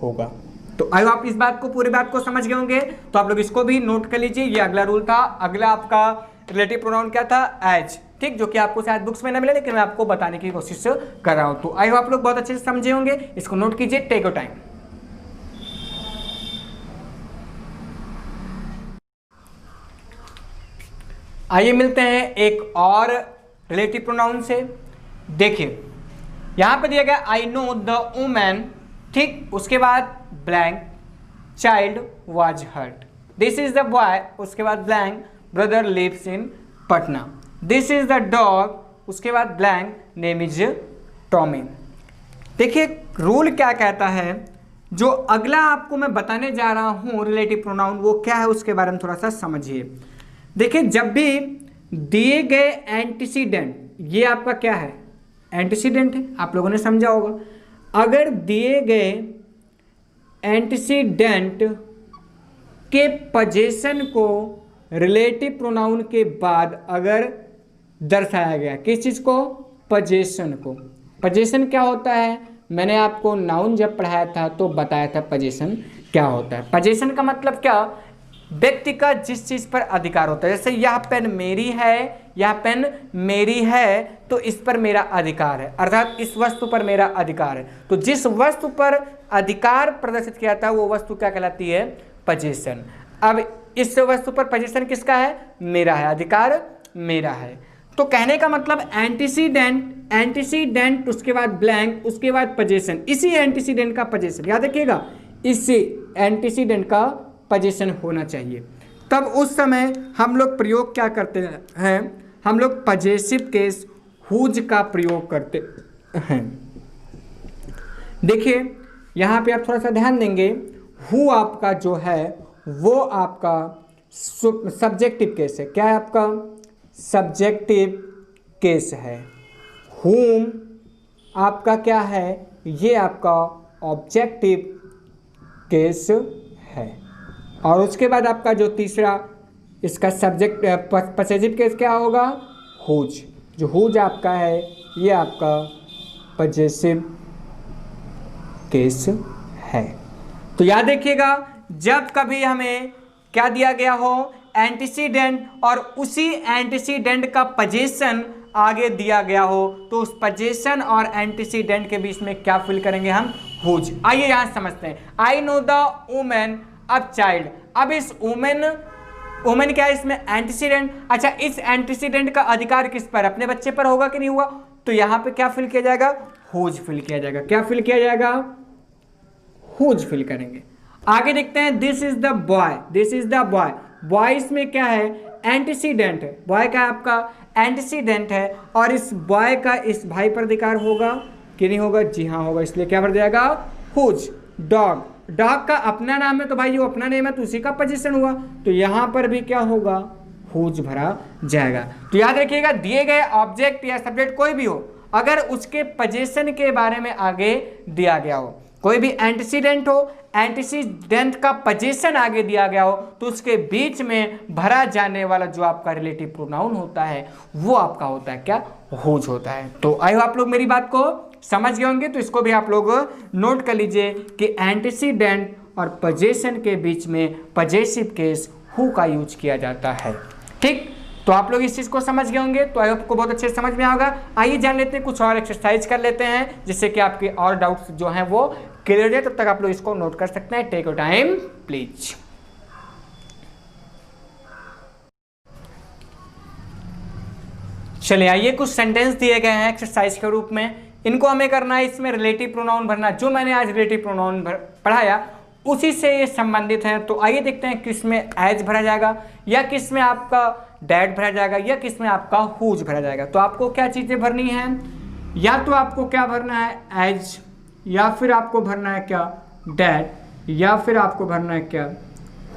होगा। तो आई आप इस बात को, पूरी बात को समझ गए होंगे। तो आप लोग इसको भी नोट कर लीजिए, ये अगला रूल था। अगला आपका रिलेटिव प्रोनाउन क्या था, एज, ठीक, जो कि आपको शायद बुक्स में ना मिले, लेकिन मैं आपको बताने की कोशिश कर रहा हूं। तो आई आप लोग बहुत अच्छे से समझे होंगे, इसको नोट कीजिए, टेक योर टाइम। आइए मिलते हैं एक और रिलेटिव प्रोनाउन से। देखिए यहां पे दिया गया आई नो द वुमन, ठीक, उसके बाद blank child was hurt, this is the boy, उसके बाद blank brother lives in Patna, this is the dog, उसके बाद ब्लैंक नेम इज टॉमी। देखिए रूल क्या कहता है, जो अगला आपको मैं बताने जा रहा हूं रिलेटिव प्रोनाउन वो क्या है उसके बारे में थोड़ा सा समझिए। देखिए जब भी दिए गए एंटीसीडेंट, ये आपका क्या है, एंटीसीडेंट है, आप लोगों ने समझा होगा। अगर दिए गए एंटीसीडेंट के पोजीशन को रिलेटिव प्रोनाउन के बाद अगर दर्शाया गया, किस चीज़ को, पोजीशन को। पोजीशन क्या होता है, मैंने आपको नाउन जब पढ़ाया था तो बताया था पोजीशन क्या होता है। पोजीशन का मतलब क्या, व्यक्ति का जिस चीज़ पर अधिकार होता है। जैसे यह पेन मेरी है, यह पेन मेरी है, तो इस पर मेरा अधिकार है, अर्थात इस वस्तु पर मेरा अधिकार है। तो जिस वस्तु पर अधिकार प्रदर्शित किया था वो वस्तु क्या कहलाती है, पोजीशन। अब इस वस्तु पर पोजीशन किसका है, मेरा है, अधिकार मेरा है। तो कहने का मतलब एंटीसीडेंट, एंटीसीडेंट उसके बाद ब्लैंक, उसके बाद पोजीशन, इसी एंटीसीडेंट का पोजीशन, याद रखिएगा, इसी एंटीसीडेंट का पोजीशन होना चाहिए। तब उस समय हम लोग प्रयोग क्या करते हैं, हम लोग पजेसिव केस हुज का प्रयोग करते हैं। देखिए यहाँ पे आप थोड़ा सा ध्यान देंगे, हु आपका जो है वो आपका सब्जेक्टिव केस है। क्या है आपका, सब्जेक्टिव केस है। हुम आपका क्या है, ये आपका ऑब्जेक्टिव केस है। और उसके बाद आपका जो तीसरा इसका सब्जेक्ट पसेसिव केस क्या होगा, हुज। जो हुज आपका है ये आपका पजेसिव केस है। तो याद रखिएगा, जब कभी हमें क्या दिया गया हो, एंटीसीडेंट, और उसी एंटीसीडेंट का पोजीशन आगे दिया गया हो, तो उस पोजीशन और एंटीसीडेंट के बीच में क्या फिल करेंगे हम, हुज। आइए यहां समझते हैं। आई नो द वुमेन अब चाइल्ड। अब इस वुमेन, वुमेन क्या है इसमें, एंटीसीडेंट। अच्छा, इस एंटीसीडेंट का अधिकार किस पर, अपने बच्चे पर होगा कि नहीं हुआ, तो यहां पे क्या फिल किया जाएगा, हुज फिल किया जाएगा। क्या फिल किया जाएगा, हुज फिल करेंगे। आगे देखते हैं, this is the boy, this is the boy. Boy इसमें क्या है, एंटीसीडेंट है। बॉय का आपका एंटीसीडेंट है, और इस बॉय का इस भाई पर अधिकार होगा कि नहीं होगा, जी हाँ होगा, इसलिए क्या भर जाएगा, हुज। डॉग, डॉग का अपना नाम है, तो भाई जो अपना नेम है तो उसी का पोजीशन हुआ, तो यहां पर भी क्या होगा, हुज भरा जाएगा। तो याद रखिएगा, दिए गए ऑब्जेक्ट या सब्जेक्ट कोई भी हो, अगर उसके पोजीशन के बारे में आगे दिया गया हो, कोई भी एंटीसीडेंट हो, एंटीसीडेंट का पोजीशन आगे दिया गया हो, तो उसके बीच में भरा जाने वाला जो आपका रिलेटिव प्रोनाउन होता है वो आपका होता है क्या, हुज होता है। तो आई होप आप लोग मेरी बात को समझ गए होंगे। तो इसको भी आप लोग नोट कर लीजिए कि एंटीसीडेंट और पोजीशन के बीच में पोजेसिव केस हु का यूज किया जाता है। ठीक, तो आप लोग इस चीज़ को समझ गए होंगे। तो आई होप को बहुत अच्छे से समझ में आएगा। आइए जान लेते हैं, कुछ और एक्सरसाइज कर लेते हैं जिससे कि आपके और डाउट्स जो हैं वो क्लियर हो जाए। तब तक आप लोग इसको नोट कर सकते हैं। Take your time please. चलिए आइए, कुछ सेंटेंस दिए गए हैं एक्सरसाइज के रूप में, इनको हमें करना है। इसमें रिलेटिव प्रोनाउन भरना, जो मैंने आज रिलेटिव प्रोनाउन पढ़ाया उसी से ये संबंधित है। तो आइए देखते हैं किस में एज भरा जाएगा, या किस में आपका डैड भरा जाएगा, या किस में आपका हुज भरा जाएगा। तो आपको क्या चीज़ें भरनी है, या तो आपको क्या भरना है एज, या फिर आपको भरना है क्या डैड, या फिर आपको भरना है क्या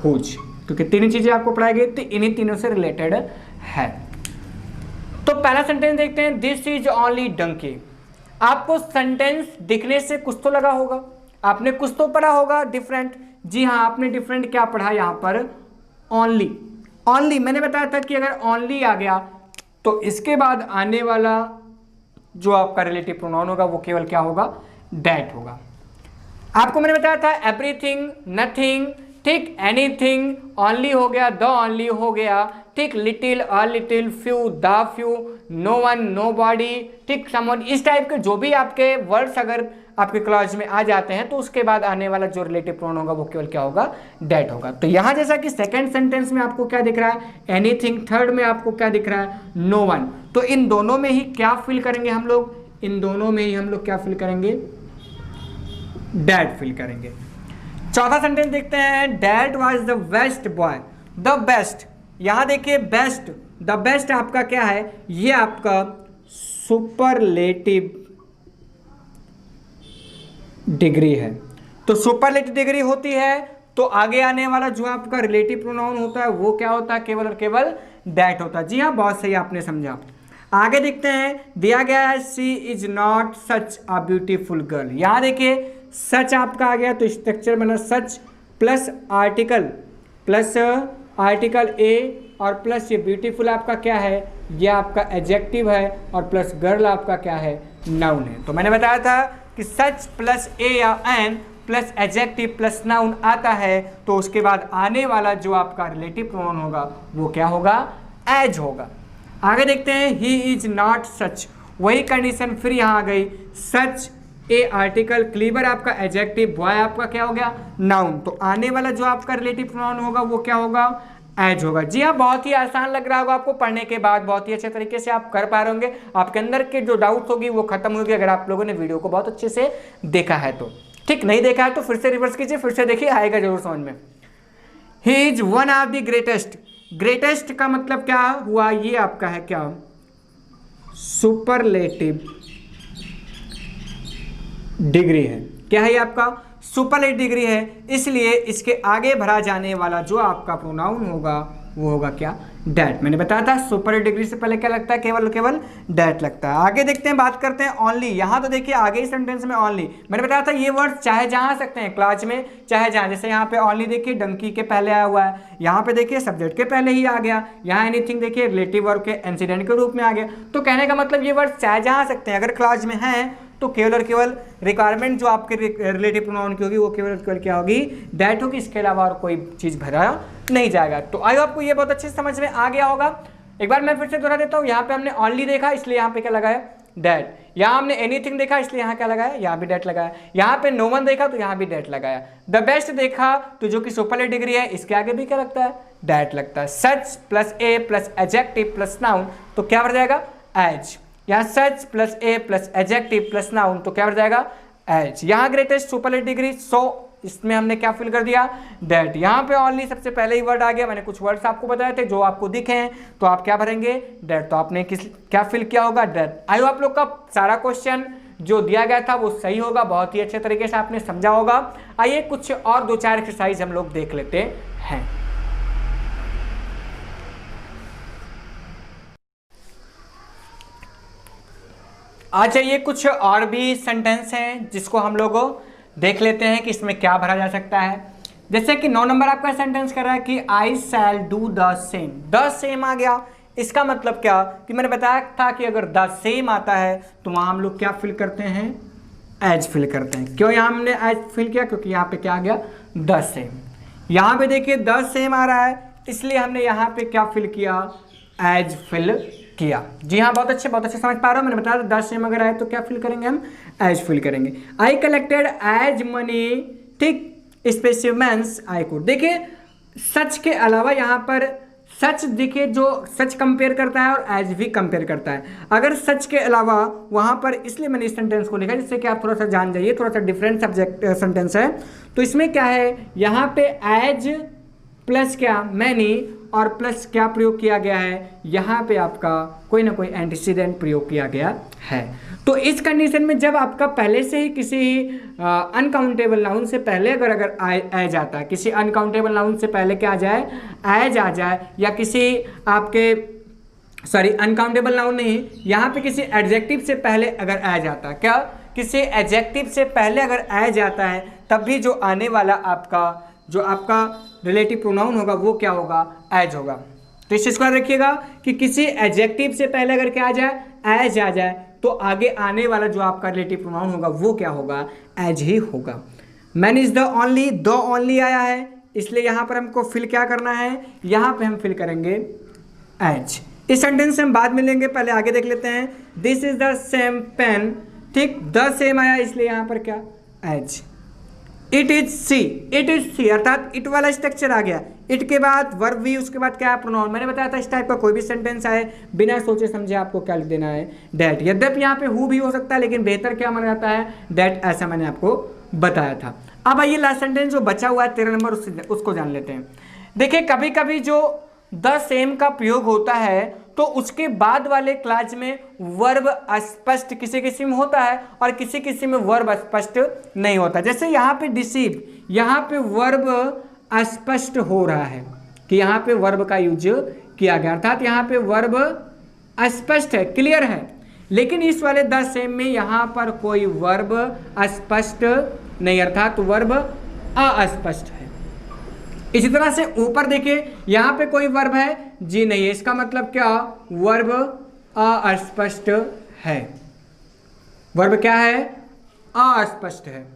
हुज। क्योंकि तीन चीज़ें आपको पढ़ाई गई थी, इन्हीं तीनों से रिलेटेड है। तो पहला सेंटेंस देखते हैं, दिस इज ओनली डंकी। आपको सेंटेंस दिखने से कुछ तो लगा होगा, आपने कुछ तो पढ़ा होगा डिफरेंट। जी हाँ, आपने डिफरेंट क्या पढ़ा यहाँ पर, ओनली। ओनली मैंने बताया था कि अगर ओनली आ गया तो इसके बाद आने वाला जो आपका रिलेटिव प्रोनाउन होगा वो केवल क्या होगा, डैट होगा। आपको मैंने बताया था एवरीथिंग, नथिंग, ठीक, एनीथिंग, ओनली हो गया, द ओनली हो गया, ठीक, little, a little, few, the few, no one, nobody, ठीक, समवन। इस टाइप के जो भी आपके वर्ड्स अगर आपके क्लॉज में आ जाते हैं तो उसके बाद आने वाला जो रिलेटिव प्रोनाउन होगा वो केवल क्या होगा, डैट होगा। तो यहां जैसा कि सेकंड सेंटेंस में आपको क्या दिख रहा है, एनीथिंग, थर्ड में आपको क्या दिख रहा है, नो वन। तो इन दोनों में ही क्या फिल करेंगे हम लोग, इन दोनों में ही हम लोग क्या फिल करेंगे, डैट फिल करेंगे। चौथा सेंटेंस देखते हैं, that was the best boy. The best, यहां देखिए बेस्ट, द बेस्ट आपका क्या है, ये आपका सुपरलेटिव डिग्री है। तो सुपरलेटिव डिग्री होती है तो आगे आने वाला जो आपका रिलेटिव प्रोनाउन होता है वो क्या होता है, केवल और केवल दैट होता है। जी हाँ, बहुत सही आपने समझा। आगे देखते हैं, दिया गया है she is not such a beautiful girl. यहाँ देखिए सच आपका आ गया, तो स्ट्रक्चर बना सच प्लस आर्टिकल ए और प्लस ये ब्यूटीफुल आपका क्या है, ये आपका एडजेक्टिव है, और प्लस गर्ल आपका क्या है, नाउन है। तो मैंने बताया था कि सच प्लस ए या an plus adjective plus noun आता है, तो उसके बाद आने वाला जो आपका रिलेटिव प्रोनाउन होगा वो क्या होगा, एज होगा। आगे देखते हैं, ही इज नॉट सच, वही कंडीशन फिर यहाँ आ गई, सच ए आर्टिकल, क्लीवर आपका एडजेक्टिव, बॉय आपका क्या हो गया, नाउन। तो आने वाला जो आपका रिलेटिव प्रोनाउन होगा वो क्या होगा, एज होगा। जी हाँ, बहुत ही आसान लग रहा होगा आपको पढ़ने के बाद, बहुत ही अच्छे तरीके से आप कर पा रहे होंगे। आपके अंदर के जो डाउट होगी वो खत्म होगी अगर आप लोगों ने वीडियो को बहुत अच्छे से देखा है तो। ठीक, नहीं देखा है तो फिर से रिवर्स कीजिए, फिर से देखिए, आएगा जरूर समझ में। He is one of the greatest, greatest का मतलब क्या हुआ, ये आपका है क्या, सुपरलेटिव डिग्री है। क्या है ये आपका, सुपरलेटिव डिग्री है, इसलिए इसके आगे भरा जाने वाला जो आपका प्रोनाउन होगा वो होगा क्या, डैट। मैंने बताया था सुपरलेटिव डिग्री से पहले क्या लगता है, केवल डैट लगता है। आगे देखते हैं, बात करते हैं ओनली। यहाँ तो देखिए आगे ही सेंटेंस में ओनली, मैंने बताया था ये वर्ड चाहे जहाँ आ सकते हैं, क्लास में चाहे जहाँ। जैसे यहाँ पे ओनली देखिए डंकी के पहले आया हुआ है, यहाँ पे देखिए सब्जेक्ट के पहले ही आ गया, यहाँ एनीथिंग देखिए रिलेटिव वर्ब के इंसिडेंट के रूप में आ गया। तो कहने का मतलब ये वर्ड चाहे जहाँ आ सकते हैं, अगर क्लास में है तो केवल और केवल रिक्वायरमेंट जो आपके रिलेटिव प्रोनाउन की होगी वो केवल और केवल क्या होगी, डैट होगी। इसके अलावा और कोई चीज़ भरा नहीं जाएगा। तो आई आपको ये बहुत अच्छे से समझ में आ गया होगा। एक बार मैं फिर से दोहरा देता हूँ, यहाँ पे हमने ओनली देखा इसलिए यहाँ पे क्या लगाया, डैट। यहाँ हमने एनीथिंग देखा इसलिए यहाँ क्या लगाया, यहाँ भी डैट लगाया। यहाँ पे नो वन देखा तो यहाँ भी डैट लगाया। द बेस्ट देखा तो जो कि सुपरलेटिव डिग्री है, इसके आगे भी क्या लगता है, डैट लगता है। सच प्लस ए प्लस एडजेक्टिव प्लस नाउन, तो क्या बढ़ जाएगा, एज। यहाँ सच प्लस ए प्लस एडजेक्टिव प्लस नाउन, तो क्या बढ़ जाएगा, एज। यहाँ ग्रेटेस्ट सुपरलेटिव डिग्री, सो इसमें हमने क्या फिल कर दिया, डैट। यहाँ पे ओनली सबसे पहले ही वर्ड आ गया, मैंने कुछ वर्ड्स आपको बताए थे जो आपको दिखे हैं, तो आप क्या भरेंगे, डैट। तो आपने क्या फिल किया होगा, डैट। आई होप आप लोग का सारा क्वेश्चन जो दिया गया था वो सही होगा, बहुत ही अच्छे तरीके से आपने समझा होगा। आइए कुछ और 2-4 एक्सरसाइज हम लोग देख लेते हैं। अच्छा, ये कुछ और भी सेंटेंस हैं जिसको हम लोग देख लेते हैं कि इसमें क्या भरा जा सकता है। जैसे कि 9 नंबर आपका सेंटेंस कर रहा है कि I shall do the same, the same आ गया। इसका मतलब क्या कि मैंने बताया था कि अगर द सेम आता है तो वहाँ हम लोग क्या फिल करते हैं, एज फिल करते हैं। क्यों यहाँ हमने एज फिल किया, क्योंकि यहाँ पे क्या आ गया, द सेम। यहाँ पे देखिए द सेम आ रहा है, इसलिए हमने यहाँ पे क्या फिल किया, एज फिल किया। जी हाँ, बहुत अच्छे समझ पा रहे हो। मैंने बताया 10 सेम अगर आए तो क्या फिल करेंगे, हम एज फिल करेंगे। आई कलेक्टेड एज मनी, ठीक, स्पेसिमेंस आई कुड। देखिए सच के अलावा यहाँ पर सच देखिए, जो सच कंपेयर करता है और एज भी कंपेयर करता है। अगर सच के अलावा वहाँ पर, इसलिए मैंने इस सेंटेंस को लिखा जिससे कि आप थोड़ा सा जान जाइए, थोड़ा सा डिफरेंट सब्जेक्ट सेंटेंस है। तो इसमें क्या है, यहाँ पे एज प्लस क्या, मैनी, और प्लस क्या प्रयोग किया गया है, यहाँ पे आपका कोई ना कोई एंटीसीडेंट प्रयोग किया गया है। तो इस कंडीशन में जब आपका पहले से ही किसी अनकाउंटेबल नाउन से पहले अगर एज आता है, किसी अनकाउंटेबल नाउन से पहले क्या आ जाए, एज आ जाए, या किसी आपके अनकाउंटेबल नाउन नहीं, यहाँ पे किसी एडजेक्टिव से पहले अगर एज आता है, क्या, किसी एडजेक्टिव से पहले अगर एज आता है, तब भी जो आने वाला आपका रिलेटिव प्रोनाउन होगा वो क्या होगा, एज होगा। तो इस चीज़ को याद रखिएगा कि किसी एडजेक्टिव से पहले अगर क्या आ जाए, एज आ जाए, तो आगे आने वाला जो आपका रिलेटिव प्रोनाउन होगा वो क्या होगा, एज ही होगा। Man is the only, the only आया है, इसलिए यहाँ पर हमको फिल क्या करना है, यहाँ पे हम फिल करेंगे एज। इस सेंटेंस से हम बाद में लेंगे, पहले आगे देख लेते हैं। This is the same pen, ठीक, द सेम आया इसलिए यहाँ पर क्या, एज। इट इज सी, अर्थात इट वाला स्ट्रक्चर आ गया। इट के बाद वर्ब भी, उसके बाद क्या है, प्रोनाउन। मैंने बताया था इस टाइप का कोई भी सेंटेंस आए बिना सोचे समझे आपको क्या लिख देना है, डैट। यद्यपि यहाँ पे हु भी हो सकता है, लेकिन बेहतर क्या माना जाता है, डैट, ऐसा मैंने आपको बताया था। अब आइए लास्ट सेंटेंस जो बचा हुआ है 13 नंबर, उसको जान लेते हैं। देखिए कभी कभी जो द सेम का प्रयोग होता है तो उसके बाद वाले क्लास में वर्ब अस्पष्ट किसी किसी में होता है और किसी किसी में वर्ब अस्पष्ट नहीं होता। जैसे यहाँ पे डिसीव, यहाँ पे वर्ब अस्पष्ट हो रहा है कि यहाँ पे वर्ब का यूज किया गया, अर्थात यहाँ पे वर्ब अस्पष्ट है, क्लियर है। लेकिन इस वाले द सेम में यहाँ पर कोई वर्ब अस्पष्ट नहीं, अर्थात वर्ब अस्पष्ट है। इसी तरह से ऊपर देखिए यहाँ पे कोई वर्ब है जी नहीं है, इसका मतलब क्या, वर्ब अस्पष्ट है। वर्ब क्या है, अस्पष्ट है।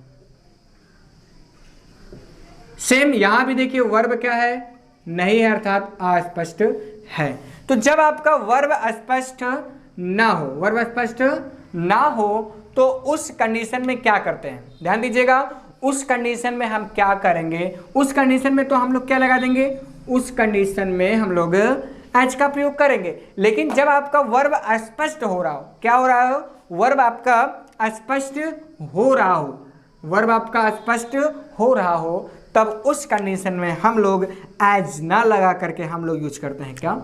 सेम यहां भी देखिए वर्ब क्या है, नहीं है, अर्थात अस्पष्ट है। तो जब आपका वर्ब अस्पष्ट ना हो, वर्ब स्पष्ट ना हो तो उस कंडीशन में क्या करते हैं, ध्यान दीजिएगा। उस कंडीशन में हम क्या करेंगे, उस कंडीशन में तो हम लोग क्या लगा देंगे, उस कंडीशन में हम लोग एज का प्रयोग करेंगे। लेकिन जब आपका वर्ब अस्पष्ट हो रहा हो, क्या हो रहा हो, वर्ब आपका अस्पष्ट हो रहा हो, वर्ब आपका स्पष्ट हो रहा हो, तब उस कंडीशन में हम लोग एज ना लगा करके हम लोग यूज करते हैं क्या,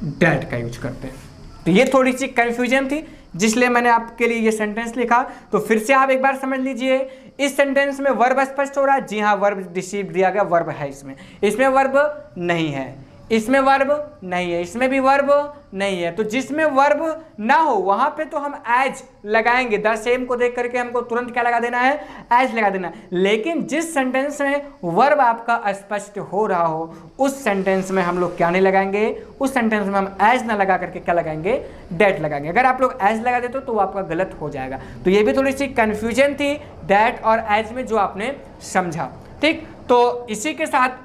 डेट का यूज करते हैं। तो ये थोड़ी सी कंफ्यूजन थी, जिसलिए मैंने आपके लिए ये सेंटेंस लिखा। तो फिर से आप एक बार समझ लीजिए, इस सेंटेंस में वर्ब स्पष्ट हो रहा है, जी हाँ वर्ब रिसीव दिया गया, वर्ब है इसमें वर्ब नहीं है, इसमें वर्ब नहीं है, इसमें भी वर्ब नहीं है। तो जिसमें वर्ब ना हो वहां पे तो हम एज लगाएंगे, द सेम को देख करके हमको तुरंत क्या लगा देना है, एज लगा देना है। लेकिन जिस सेंटेंस में वर्ब आपका स्पष्ट हो रहा हो उस सेंटेंस में हम लोग क्या नहीं लगाएंगे, उस सेंटेंस में हम एज ना लगा करके क्या लगाएंगे, डेट लगाएंगे। अगर आप लोग एज लगा देते तो वो आपका गलत हो जाएगा। तो ये भी थोड़ी सी कंफ्यूजन थी डेट और एज में, जो आपने समझा, ठीक। तो इसी के साथ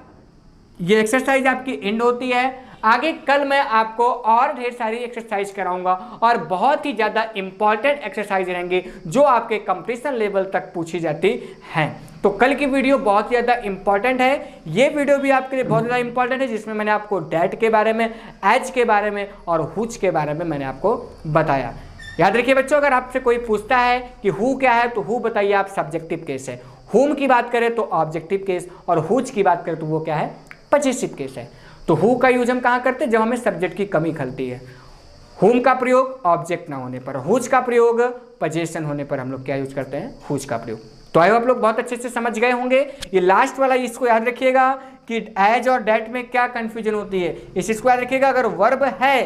ये एक्सरसाइज आपकी एंड होती है। आगे कल मैं आपको और ढेर सारी एक्सरसाइज कराऊंगा और बहुत ही ज़्यादा इंपॉर्टेंट एक्सरसाइज रहेंगे जो आपके कंपटीशन लेवल तक पूछी जाती हैं। तो कल की वीडियो बहुत ही ज़्यादा इंपॉर्टेंट है, ये वीडियो भी आपके लिए बहुत ज़्यादा इंपॉर्टेंट है, जिसमें मैंने आपको डेट के बारे में, एज के बारे में और हुच के बारे में मैंने आपको बताया। याद रखिए बच्चों, अगर आपसे कोई पूछता है कि हु क्या है तो हु बताइए आप सब्जेक्टिव केस है, हुम की बात करें तो ऑब्जेक्टिव केस, और हुच की बात करें तो वो क्या है, पजेसिव केस है। तो हु का यूज हम कहाँ करते हैं, जब हमें सब्जेक्ट की कमी खलती है। हुम का प्रयोग ऑब्जेक्ट ना होने पर, हुज का प्रयोग पजेशन होने पर हम लोग क्या यूज करते हैं, हुज का प्रयोग। तो आई होप आप लोग बहुत अच्छे से समझ गए होंगे। ये लास्ट वाला इसको याद रखिएगा कि एज और डेट में क्या कंफ्यूजन होती है, इसको याद रखिएगा। अगर वर्ब है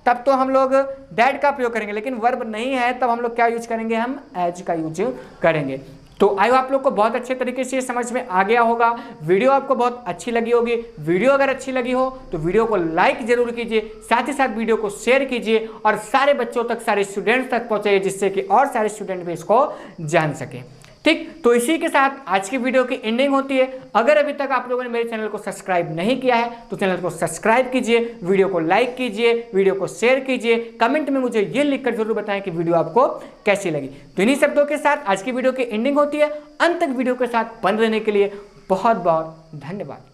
तब तो हम लोग डेट का प्रयोग करेंगे, लेकिन वर्ब नहीं है तब हम लोग क्या यूज करेंगे, हम एज का यूज करेंगे। तो आई आप लोग को बहुत अच्छे तरीके से समझ में आ गया होगा। वीडियो आपको बहुत अच्छी लगी होगी। वीडियो अगर अच्छी लगी हो तो वीडियो को लाइक जरूर कीजिए, साथ ही साथ वीडियो को शेयर कीजिए और सारे बच्चों तक, सारे स्टूडेंट्स तक पहुंचाइए, जिससे कि और सारे स्टूडेंट भी इसको जान सकें, ठीक। तो इसी के साथ आज की वीडियो की एंडिंग होती है। अगर अभी तक आप लोगों ने मेरे चैनल को सब्सक्राइब नहीं किया है तो चैनल को सब्सक्राइब कीजिए, वीडियो को लाइक कीजिए, वीडियो को शेयर कीजिए, कमेंट में मुझे ये लिखकर जरूर बताएं कि वीडियो आपको कैसी लगी। तो इन्हीं शब्दों के साथ आज की वीडियो की एंडिंग होती है। अंत तक वीडियो के साथ बने रहने के लिए बहुत बहुत धन्यवाद।